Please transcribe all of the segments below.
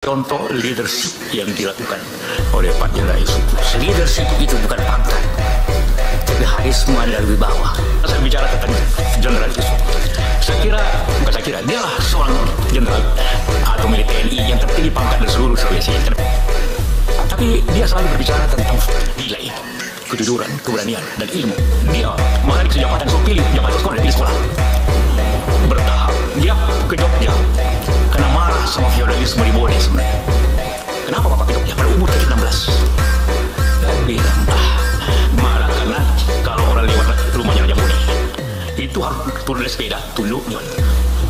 Contoh leadership yang dilakukan oleh Pak Jenderal Yusuf. Leadership itu bukan pangkat, tapi harisma dari bawah. Saya bicara tentang Jenderal Yusuf. Bukan saya kira, dia seorang jenderal atau milik TNI yang tertinggi pangkat di seluruh Sulawesi. Tapi dia selalu berbicara tentang nilai, kejujuran, keberanian, dan ilmu. Dia menarik sejabatan pilih jabatan sekolah dan pilih sekolah. Bertahap, dia ke Jogja karena marah sama feodalisme di Bone sebenarnya. Kenapa Bapak ke Jogja pada umur 16? Dia bilang, marah karena kalau orang lewat rumahnya Raja Bone itu harus turun dari sepeda, tunduk.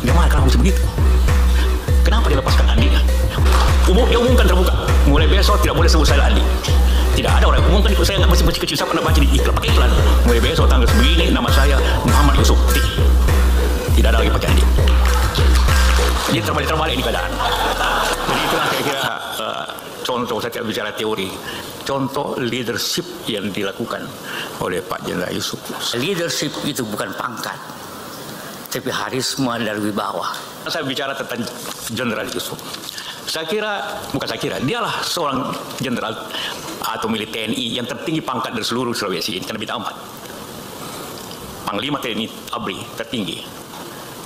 Dia marah karena bisa begitu. Kenapa dia lepaskan Andi? Dia umumkan terbuka, mulai besok tidak boleh sebut saya Andi. Tidak ada orang umumkan, saya nggak masih kecil, saya pernah baca di iklan, pakai iklan. Mulai besok tanggal segini nama saya Muhammad Yusuf. Tidak ada lagi pakai Andi. Jadi terbalik ini keadaan. Jadi itulah kira-kira contoh, saya tidak bicara teori, contoh leadership yang dilakukan oleh Pak Jenderal Yusuf. Leadership itu bukan pangkat, tapi harisma dari bawah. Saya bicara tentang Jenderal Yusuf. Bukan saya kira, dialah seorang jenderal atau milik TNI yang tertinggi pangkat dari seluruh Sulawesi ini, karena bintang 4. Panglima TNI ABRI tertinggi.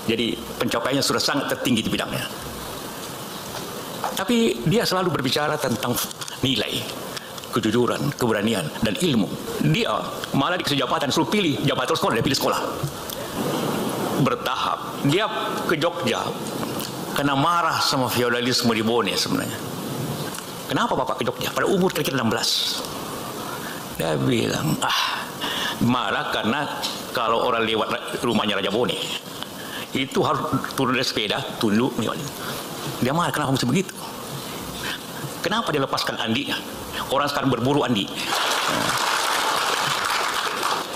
Jadi pencapaiannya sudah sangat tertinggi di bidangnya. Tapi dia selalu berbicara tentang nilai, kejujuran, keberanian, dan ilmu. Dia malah di kesejabatan suruh pilih jabatan sekolah, dia pilih sekolah. Bertahap, dia ke Jogja karena marah sama feodalisme di Bone sebenarnya. Kenapa Bapak ke Jogja pada umur kira-kira 16? Dia bilang, marah karena kalau orang lewat rumahnya Raja Bone itu harus turun dari sepeda, tunduk. Dia marah kenapa bisa begitu. Kenapa dia lepaskan Andi? Orang sekarang berburu Andi.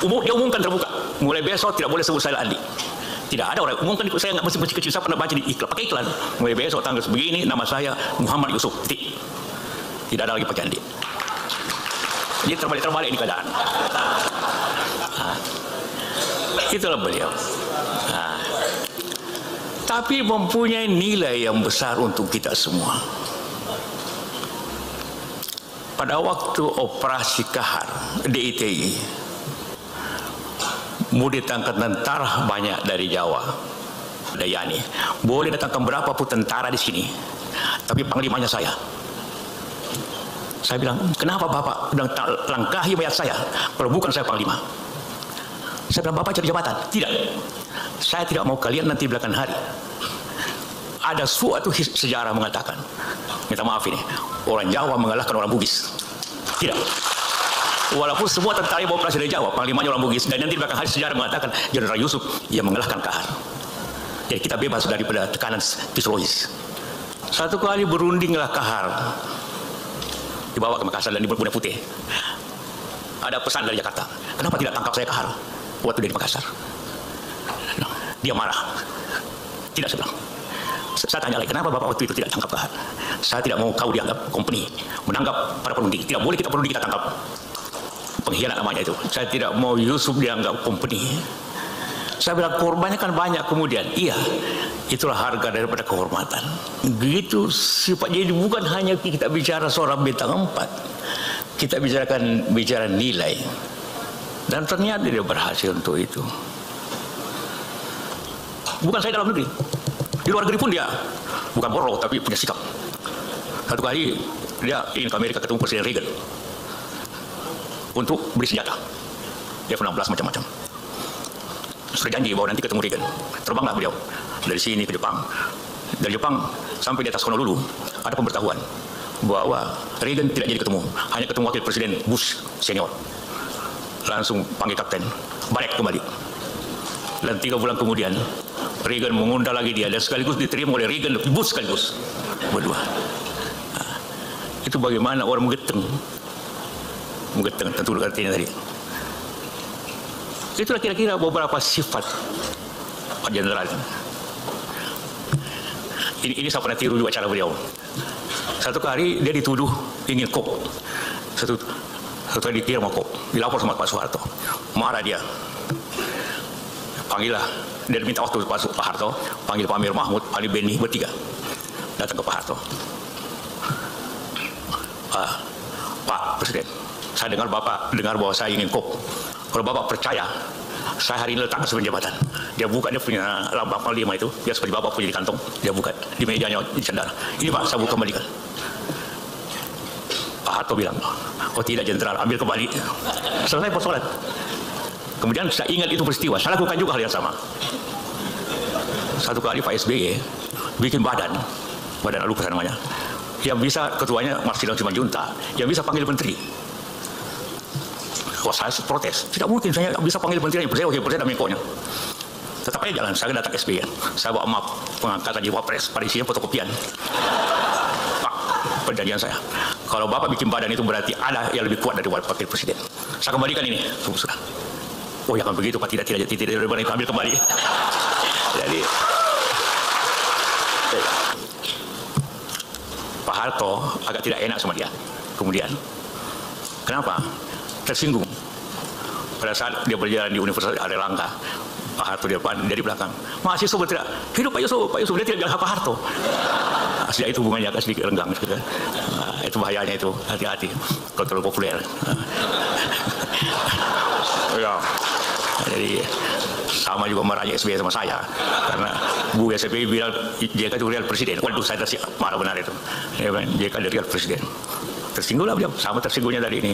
Dia umumkan terbuka, mulai besok tidak boleh sebut saya Andi. Tidak ada orang umumkan, saya nggak masih kecil, saya pernah baca di iklan, pakai iklan. Mulai besok tanggal segini nama saya Muhammad Yusuf. Tidak ada lagi pakai Andi. Jadi terbalik ini keadaan. Itulah beliau. Tapi mempunyai nilai yang besar untuk kita semua. Pada waktu operasi Kahar DITI, mau ditangkap tentara banyak dari Jawa, Dayani, boleh datangkan berapapun tentara di sini, tapi panglimanya saya. Saya bilang, kenapa Bapak sedang langkahi mayat saya, kalau bukan saya panglima? Saya bilang, Bapak cari jabatan. Tidak, saya tidak mau kalian nanti belakang hari. Ada suatu sejarah mengatakan, minta maaf ini, orang Jawa mengalahkan orang Bugis. Tidak. Walaupun semua tentara yang beroperasi dari Jawa, panglimanya orang Bugis, dan nanti belakang hari sejarah mengatakan Jenderal Yusuf yang mengalahkan Kahar. Jadi kita bebas daripada tekanan psikologis. Satu kali berundinglah Kahar, dibawa ke Makassar dan di Bunda Putih. Ada pesan dari Jakarta, kenapa tidak tangkap saya Kahar waktu dia di Makassar? Dia marah. Tidak, saya bilang. Saya tanya lagi, kenapa Bapak waktu itu tidak tangkap Kahar? Saya tidak mau kau dianggap company, menanggap para perunding. Tidak boleh kita perunding, kita tangkap. Pengkhianat namanya itu. Saya tidak mau Yusuf dianggap company. Saya bilang, korbannya kan banyak kemudian. Iya, itulah harga daripada kehormatan. Begitu sifat. Jadi bukan hanya kita bicara seorang bintang 4. Kita bicara nilai. Dan ternyata dia berhasil untuk itu. Bukan saya dalam negeri. Di luar negeri pun dia bukan boros tapi punya sikap. Satu kali dia ingin ke Amerika ketemu Presiden Reagan untuk beli senjata. Dia F-16 macam-macam. Sudah janji bahwa nanti ketemu Reagan. Terbanglah beliau dari sini ke Jepang. Dari Jepang sampai di atas Honolulu ada pemberitahuan bahwa Reagan tidak jadi ketemu, hanya ketemu wakil Presiden Bush senior. Langsung panggil kapten, balik kembali. Dan 3 bulan kemudian Reagan mengundang lagi dia dan sekaligus diterima oleh Reagan dan Bush sekaligus berdua. Itu bagaimana orang menggeteng tentu artinya tadi. Itulah kira-kira beberapa sifat Pak Jenderal. Ini saya pernah tiru juga cara beliau. Satu kali dia dituduh ingin kok. Satu kali dikira mau kok, dilapor sama Pak Soeharto. Marah dia. Panggillah, dia minta waktu Pak Harto, panggil Pak Amir Mahmud, Ali Beni, bertiga datang ke Pak Harto. Pak Presiden, saya dengar Bapak bahwa saya ingin kop. Kalau Bapak percaya, saya hari ini letak sebuah jabatan. Dia buka, dia punya lambang panglima itu, dia seperti Bapak punya di kantong, dia buka di mejanya di cendana. Ini Pak, saya buka kembalikan. Pak Harto bilang, oh tidak jenderal, ambil kembali. Selesai persoalan. Kemudian saya ingat itu peristiwa, saya lakukan juga hal yang sama. Satu kali Pak SBY bikin badan lupa namanya, yang bisa ketuanya Marsilio Simanjuntak, yang bisa panggil menteri. Wah, saya protes, tidak mungkin saya bisa panggil menteri, saya wakil presiden dan menkonya. Tetap aja jalan, saya datang SBY, saya bawa map pengangkatan di Wapres, pada isinya fotokopian. Pak, perjanjian saya, kalau Bapak bikin badan itu berarti ada yang lebih kuat dari wakil presiden. Saya kembalikan ini, sudah. Oh ya kan begitu Pak, tidak ambil kembali. Jadi Pak Harto agak tidak enak sama dia. Kemudian, kenapa? Tersinggung. Pada saat dia berjalan di Universitas Airlangga, Pak Harto dari belakang, mahasiswa berteriak, hidup Pak Yusuf, dia tidak bilang Pak Harto. Sejak itu hubungannya agak sedikit renggang. Itu bahayanya itu, hati-hati kalau terlalu populer. Ya. Jadi sama juga meraja SBY sama saya, karena Bu SBY bilang JK itu real presiden. Waduh, saya marah benar itu. JK real presiden. Tersinggunglah beliau, sama tersinggungnya tadi ini.